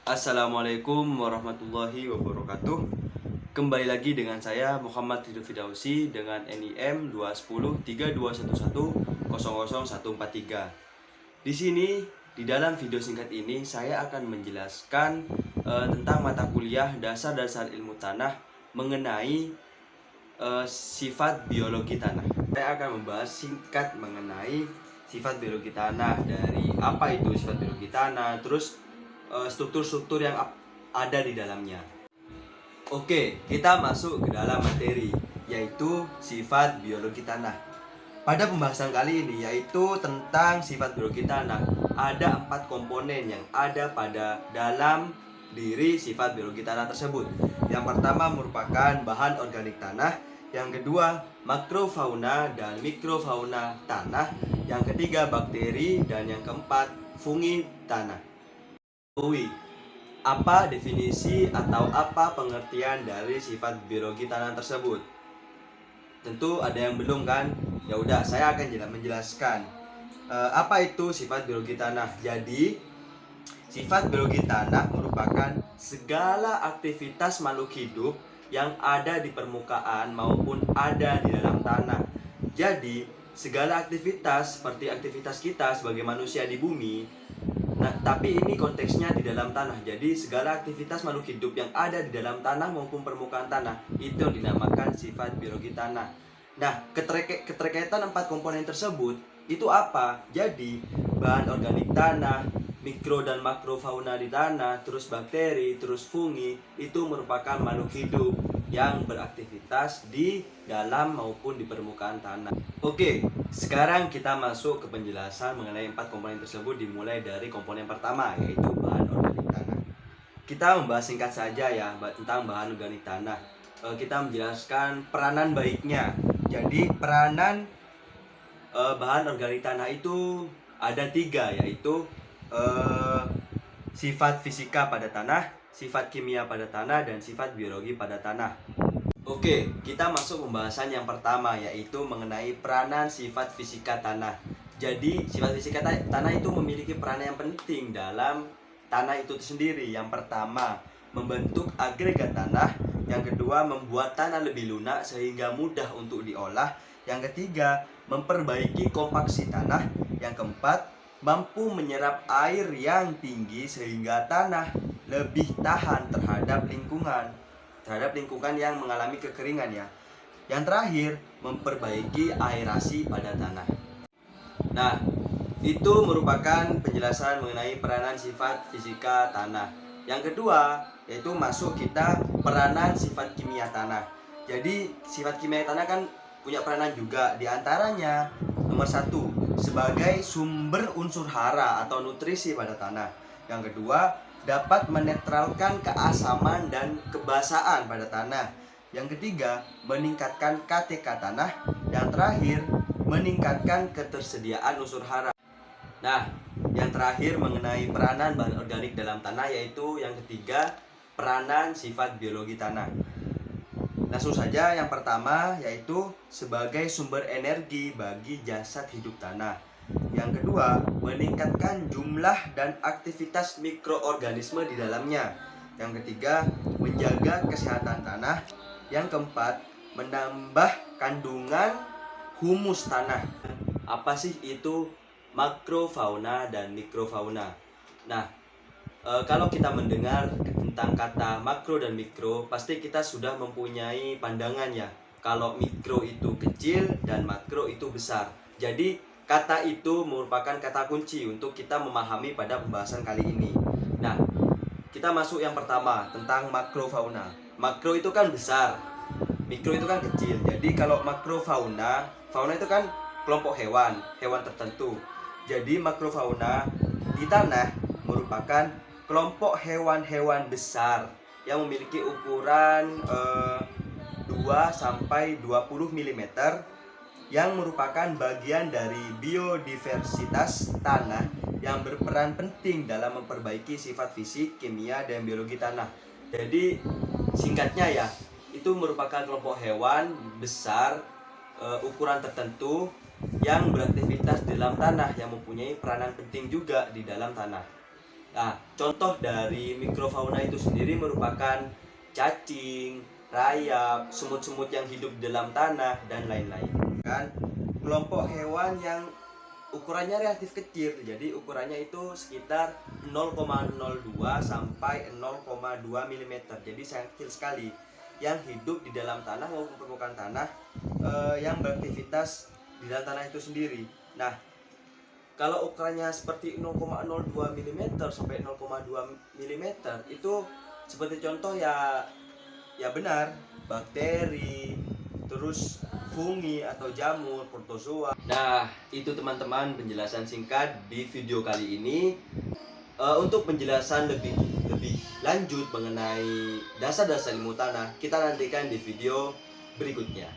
Assalamualaikum warahmatullahi wabarakatuh. Kembali lagi dengan saya Muhammad Ridho Fidausi dengan NIM 210 321 000143. Di sini di dalam video singkat ini saya akan menjelaskan tentang mata kuliah dasar-dasar ilmu tanah mengenai sifat biologi tanah. Saya akan membahas singkat mengenai sifat biologi tanah, dari apa itu sifat biologi tanah, terus struktur-struktur yang ada di dalamnya. Oke, kita masuk ke dalam materi, yaitu sifat biologi tanah. Pada pembahasan kali ini, yaitu tentang sifat biologi tanah, ada 4 komponen yang ada pada dalam diri sifat biologi tanah tersebut. Yang pertama merupakan bahan organik tanah, yang kedua makrofauna dan mikrofauna tanah, yang ketiga bakteri, dan yang keempat fungi tanah. Apa definisi atau apa pengertian dari sifat biologi tanah tersebut? Tentu ada yang belum kan? Ya udah, saya akan menjelaskan apa itu sifat biologi tanah. Jadi, sifat biologi tanah merupakan segala aktivitas makhluk hidup yang ada di permukaan maupun ada di dalam tanah. Jadi, segala aktivitas seperti aktivitas kita sebagai manusia di bumi. Nah, tapi ini konteksnya di dalam tanah. Jadi, segala aktivitas makhluk hidup yang ada di dalam tanah maupun permukaan tanah itu yang dinamakan sifat biologi tanah. Nah, keterkaitan 4 komponen tersebut itu apa? Jadi, bahan organik tanah, mikro dan makrofauna di tanah, terus bakteri, terus fungi, itu merupakan makhluk hidup yang beraktivitas di dalam maupun di permukaan tanah. Oke, sekarang kita masuk ke penjelasan mengenai 4 komponen tersebut, dimulai dari komponen pertama, yaitu bahan organik tanah. Kita membahas singkat saja ya tentang bahan organik tanah. Kita menjelaskan peranan baiknya. Jadi peranan bahan organik tanah itu ada 3, yaitu sifat fisika pada tanah, sifat kimia pada tanah, dan sifat biologi pada tanah. Oke, kita masuk pembahasan yang pertama, yaitu mengenai peranan sifat fisika tanah. Jadi, sifat fisika tanah itu memiliki peranan yang penting dalam tanah itu sendiri. Yang pertama, membentuk agregat tanah. Yang kedua, membuat tanah lebih lunak sehingga mudah untuk diolah. Yang ketiga, memperbaiki kompaksi tanah. Yang keempat, mampu menyerap air yang tinggi sehingga tanah lebih tahan terhadap lingkungan yang mengalami kekeringan ya. Yang terakhir, memperbaiki aerasi pada tanah. Nah, itu merupakan penjelasan mengenai peranan sifat fisika tanah. Yang kedua, yaitu masuk kita peranan sifat kimia tanah. Jadi, sifat kimia tanah kan punya peranan juga. Di antaranya, nomor 1, sebagai sumber unsur hara atau nutrisi pada tanah. Yang kedua, dapat menetralkan keasaman dan kebasaan pada tanah. Yang ketiga, meningkatkan KTK tanah. Yang terakhir, meningkatkan ketersediaan unsur hara. Nah, yang terakhir mengenai peranan bahan organik dalam tanah, yaitu yang ketiga, peranan sifat biologi tanah. Langsung saja, yang pertama yaitu sebagai sumber energi bagi jasad hidup tanah. Yang kedua, meningkatkan jumlah dan aktivitas mikroorganisme di dalamnya. Yang ketiga, menjaga kesehatan tanah. Yang keempat, menambah kandungan humus tanah. Apa sih itu makrofauna dan mikrofauna? Nah, kalau kita mendengar tentang kata makro dan mikro, pasti kita sudah mempunyai pandangan ya. Kalau mikro itu kecil dan makro itu besar. Jadi kata itu merupakan kata kunci untuk kita memahami pada pembahasan kali ini. Nah, kita masuk yang pertama tentang makrofauna. Makro itu kan besar, mikro itu kan kecil. Jadi kalau makrofauna, fauna itu kan kelompok hewan tertentu. Jadi makrofauna di tanah merupakan kelompok hewan-hewan besar yang memiliki ukuran 2-20 mm yang merupakan bagian dari biodiversitas tanah yang berperan penting dalam memperbaiki sifat fisik, kimia, dan biologi tanah. Jadi singkatnya ya, itu merupakan kelompok hewan besar ukuran tertentu yang beraktivitas di dalam tanah, yang mempunyai peranan penting juga di dalam tanah. Nah, contoh dari mikrofauna itu sendiri merupakan cacing, rayap, semut-semut yang hidup di dalam tanah, dan lain-lain. Kan, kelompok hewan yang ukurannya relatif kecil, jadi ukurannya itu sekitar 0,02 sampai 0,2 mm, jadi sangat kecil sekali, yang hidup di dalam tanah maupun permukaan tanah, yang beraktivitas di dalam tanah itu sendiri. Nah, kalau ukurannya seperti 0,02 mm sampai 0,2 mm itu seperti contoh ya benar, bakteri, terus fungi atau jamur, protozoa. Nah, itu teman-teman penjelasan singkat di video kali ini. Untuk penjelasan lebih lanjut mengenai dasar-dasar ilmu tanah, kita nantikan di video berikutnya.